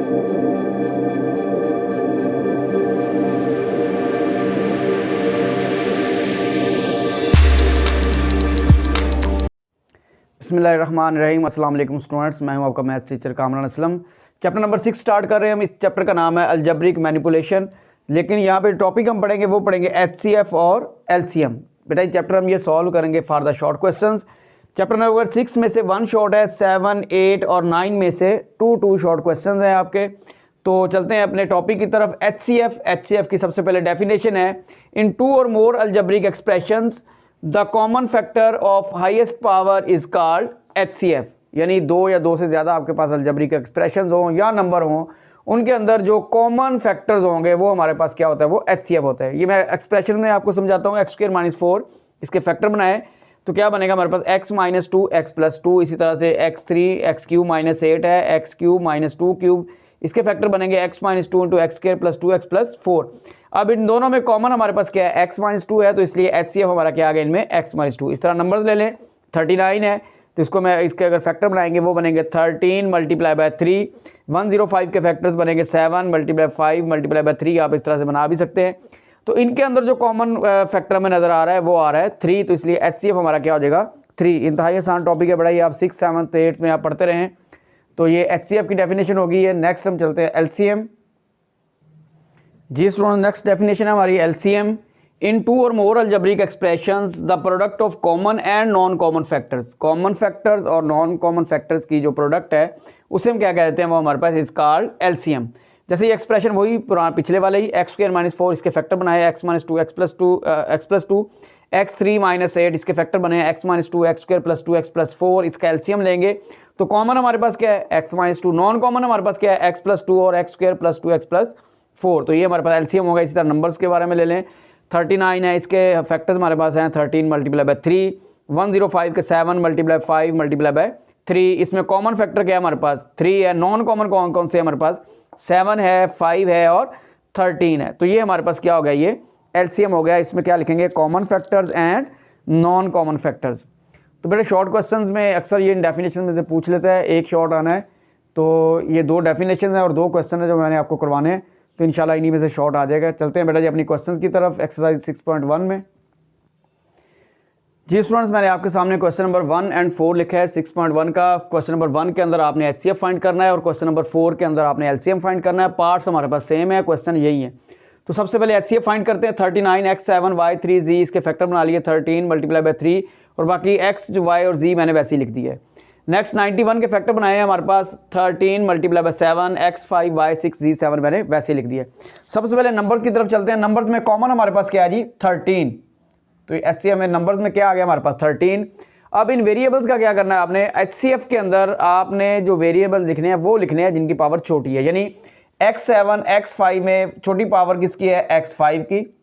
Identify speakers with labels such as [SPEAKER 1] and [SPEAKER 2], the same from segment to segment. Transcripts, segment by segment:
[SPEAKER 1] बिस्मिल्लाहिर्रहमानिर्रहीम। अस्सलाम वालेकुम स्टूडेंट्स, मैं हूं आपका math teacher Kamran Aslam. Chapter number 6 start कर रहे हैं हम। इस चैप्टर का नाम है अलजेब्रिक मैनिपुलेशन, लेकिन यहाँ पे टॉपिक हम पढ़ेंगे वो पढ़ेंगे HCF और LCM। बेटा ये चैप्टर हम ये सॉल्व करेंगे for the short questions. Chapter number 6 में से 1 शॉर्ट है, 7, 8 और 9 में से 2 शॉर्ट क्वेश्चंस हैं आपके। तो चलते हैं अपने टॉपिक की तरफ। HCF की सबसे पहले डेफिनेशन है, इन 2 और more algebraic expressions the common factor of highest power is called HCF। यानी 2 या 2 से ज़्यादा आपके पास अलजेब्रिक एक्सप्रेशंस हों या नंबर हों, उनके अंदर जो कॉमन फैक्टर्स होंगे वो हमारे पास क्या होता है, वो HCF होता है। ये मैं एक्सप्रेशन में आपको समझाता हूँ। x² - 4 इसके फैक्टर बनाए तो क्या बनेगा हमारे पास x - 2 x + 2। इसी तरह से x3 x³ - 8 है, x³ - 2³ इसके फैक्टर बनेंगे x - 2 × x² + 2 x + 4। अब इन दोनों में कॉमन हमारे पास क्या है, x - 2 है, तो इसलिए HCF हमारा क्या आ गया इनमें, x - 2। इस तरह नंबर्स ले लें, 39 है तो इसको मैं इसके अगर फैक्टर बनाएंगे वो बनेंगे 13 × 3। 105 के फैक्टर्स बनेंगे 7 × 5 × 3। आप इस तरह से बना भी सकते हैं। तो इनके अंदर जो कॉमन फैक्टर हमें नज़र आ रहा है वो आ रहा है 3, तो इसलिए HCF हमारा क्या हो जाएगा 3। इंतहाई आसान टॉपिक है बड़ा, ये आप 6, 7, 8 में आप पढ़ते रहें। तो ये HCF की डेफिनेशन होगी। ये नेक्स्ट हम चलते हैं LCM। जी स्टूडेंट, नेक्स्ट डेफिनेशन है हमारी LCM। इन 2 और more algebraic expressions the product of common and non common factors. Common factors और नॉन कॉमन फैक्टर्स की जो प्रोडक्ट है उसे हम क्या कहते हैं, वो हमारे पास इज कॉल्ड LCM। जैसे ये एक्सप्रेशन वही पिछले वाले ही, x² - 4 इसके फैक्टर बनाए x - 2 x + 2 x3 - 8 इसके फैक्टर बने x - 2 x² + 2 x + 4। इसका LCM लेंगे तो कॉमन हमारे पास क्या है x - 2, नॉन कॉमन हमारे पास क्या है x + 2 और x² + 2 x + 4। तो ये हमारे पास LCM होगा। इसी तरह नंबर्स के बारे में ले लें, 39 है, इसके फैक्टर्स हमारे पास हैं 13 × 3। 105 के 7 × 5 × 3। इसमें कॉमन फैक्टर क्या है हमारे पास 3 है। नॉन कॉमन कौन कौन से हमारे पास 7 है, 5 है और 13 है। तो ये हमारे पास क्या हो गया, ये LCM हो गया। इसमें क्या लिखेंगे, common factors and non common factors. तो बेटे शॉर्ट क्वेश्चंस में अक्सर ये डेफिनेशन में से पूछ लेता है, एक शॉर्ट आना है। तो ये 2 डेफिनेशन है और 2 क्वेश्चन है जो मैंने आपको करवाने हैं, तो इंशाल्लाह इन्हीं में से शॉर्ट आ जाएगा। चलते हैं बेटा जी अपनी क्वेश्चंस की तरफ। एक्सरसाइज 6.1 में जी स्टूडेंट्स, मैंने आपके सामने क्वेश्चन नंबर 1 और 4 लिखा है 6.1 का। क्वेश्चन नंबर 1 के अंदर आपने HCF फाइंड करना है और क्वेश्चन नंबर 4 के अंदर आपने LCM फाइंड करना है। पार्ट्स हमारे पास सेम है, क्वेश्चन यही है। तो सबसे पहले HCF फाइंड करते हैं। 39 x 7 y 3 z इसके फैक्टर बना लिए 13 × 3 और बाकी x y और z मैंने वैसे ही लिख दिया है। नेक्स्ट 91 के फैक्टर बनाए हैं हमारे पास 13 × 7 x 5 y 6 z 7 मैंने वैसे लिख दिया। सबसे पहले नंबर्स की तरफ चलते हैं। नंबर्स में कॉमन हमारे पास क्या है जी 13। तो HCF में नंबर्स में क्या आ गया हमारे पास 13। अब इन वेरिएबल्स का क्या करना है आपने, HCF के अंदर आपने जो वेरिएबल्स लिखने हैं वो लिखने हैं जिनकी पावर छोटी है। यानी x7 x5 में छोटी पावर किसकी है, x5 की,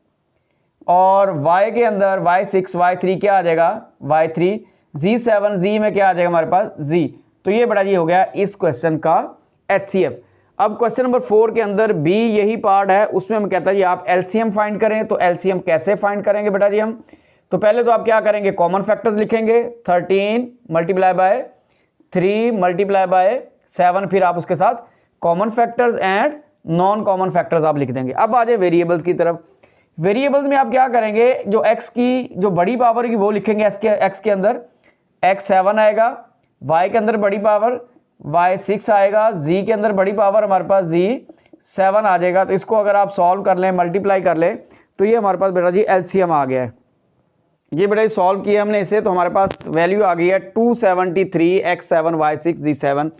[SPEAKER 1] और y के अंदर y6 y3 क्या आ जाएगा y3, z7 z में क्या आ जाएगा हमारे पास z। तो ये बड़ा जी हो गया इस क्वेश्चन का HCF। अब क्वेश्चन नंबर 4 के अंदर भी यही पार्ट है, उसमें हम कहता है जी आप LCM फाइंड करें। तो LCM कैसे फाइंड करेंगे बेटा जी हम, तो पहले तो आप क्या करेंगे, कॉमन फैक्टर्स लिखेंगे 13 × 3 × 7, फिर आप उसके साथ common factors and non common factors आप लिख देंगे। अब आ जाए वेरिएबल्स की तरफ। वेरिएबल्स में आप क्या करेंगे, जो x की जो बड़ी पावर की वो लिखेंगे x के अंदर x7 आएगा, y के अंदर बड़ी पावर y6 आएगा, z के अंदर बड़ी पावर हमारे पास z7 आ जाएगा। तो इसको अगर आप सॉल्व कर लें, मल्टीप्लाई कर लें, तो ये हमारे पास बेटा जी LCM आ गया है। ये बेटा सॉल्व किया हमने इसे, तो हमारे पास वैल्यू आ गई है 273 x7 y6 z7।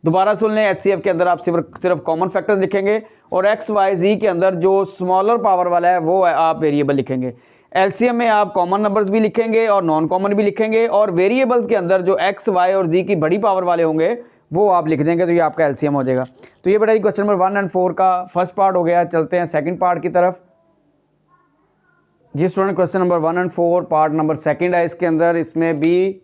[SPEAKER 1] दोबारा सुन लें, HCF के अंदर आप सिर्फ कॉमन फैक्टर्स लिखेंगे और x y z के अंदर जो स्मॉलर पावर वाला है वो आप वेरिएबल लिखेंगे। LCM में आप कॉमन नंबर्स भी लिखेंगे और नॉन कॉमन भी लिखेंगे, और वेरिएबल्स के अंदर जो x y और z की बड़ी पावर वाले होंगे वो आप लिख देंगे, तो ये आपका LCM हो जाएगा। तो ये बेटा जी क्वेश्चन नंबर 1 और 4 का फर्स्ट पार्ट हो गया। चलते हैं सेकंड पार्ट की तरफ। जी स्टूडेंट, क्वेश्चन नंबर 1 और 4 पार्ट नंबर 2 है इसके अंदर। इसमें भी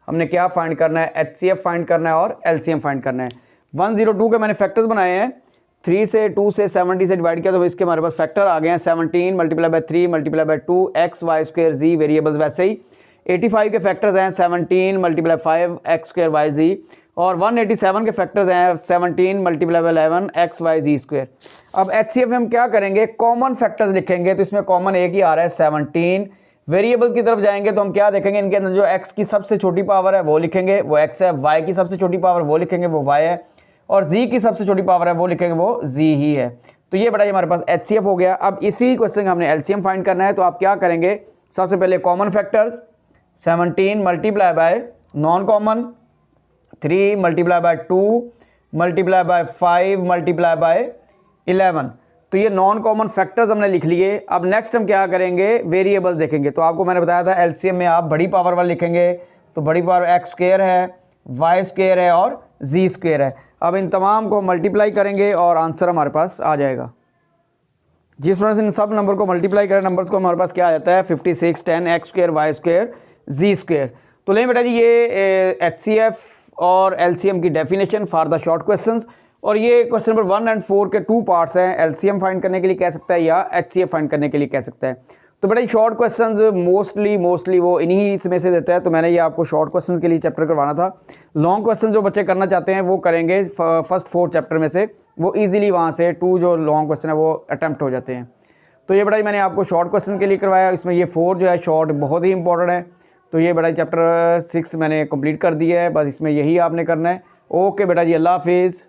[SPEAKER 1] हमने क्या फाइंड करना है, HCF फाइंड करना है और LCM फाइंड करना है। 102 के मैंने फैक्टर्स बनाए हैं, 3 से 2 से 70 से डिवाइड किया तो इसके हमारे पास फैक्टर आ गए हैं 17 × 3 × 2 x y square z, variables वैसे ही। 85 के फैक्टर्स हैं 17 × 5 x स्क्वायर y z। और 187 के फैक्टर्स हैं 17 multiply by 11 x y z square. अब HCF में हम क्या करेंगे, कॉमन फैक्टर्स लिखेंगे, तो इसमें कॉमन एक ही आ रहा है 17। वेरिएबल्स की तरफ जाएंगे तो हम क्या देखेंगे, इनके अंदर जो x की सबसे छोटी पावर है वो लिखेंगे, वो x है, y की सबसे छोटी पावर वो लिखेंगे, वो y है, और z की सबसे छोटी पावर है वो लिखेंगे, वो z ही है। तो ये बड़ा हमारे पास HCF हो गया। अब इसी क्वेश्चन का हमने LCM फाइंड करना है, तो आप क्या करेंगे, सबसे पहले common factors 17 multiply by non common 3 multiply by 2 multiply by 5 multiply by 11। तो ये नॉन कॉमन फैक्टर्स हमने लिख लिए। अब नेक्स्ट हम क्या करेंगे, वेरिएबल्स देखेंगे। तो आपको मैंने बताया था एलसीएम में आप बड़ी पावर वाले लिखेंगे, तो बड़ी पावर एक्स स्क्वायर है, वाई स्क्वायर है और जी स्क्वायर है। अब इन तमाम को मल्टीप्लाई करेंगे और आंसर हमारे पास आ जाएगा। जिस तरह से इन सब नंबर को मल्टीप्लाई करें, नंबर्स को हमारे पास क्या आ जाता है 56 10 एक्स स्क्वायर वाई स्क्वायर जी स्क्वायर। तो लें बेटा जी ये HCF और LCM की definition for the short questions, और ये क्वेश्चन नंबर 1 and 4 के 2 पार्ट्स हैं। LCM फाइंड करने के लिए कह सकता है या HCF फाइंड करने के लिए कह सकता है। तो बेटा शॉर्ट क्वेश्चंस मोस्टली वो इन्हीं इसमें से देता है, तो मैंने ये आपको शॉर्ट क्वेश्चंस के लिए चैप्टर करवाना था। लॉन्ग क्वेश्चन जो बच्चे करना चाहते हैं वो करेंगे फर्स्ट 4 चैप्टर में से, वो ईजिली वहाँ से 2 जो लॉन्ग क्वेश्चन है वो अटैम्प्ट हो जाते हैं। तो ये बड़ा मैंने आपको शॉर्ट क्वेश्चन के लिए करवाया, इसमें ये 4 जो है शॉर्ट बहुत ही इंपॉर्टेंट है। तो ये बेटा चैप्टर 6 मैंने कंप्लीट कर दिया है, बस इसमें यही आपने करना है। ओके बेटा जी, अल्लाह हाफिज़।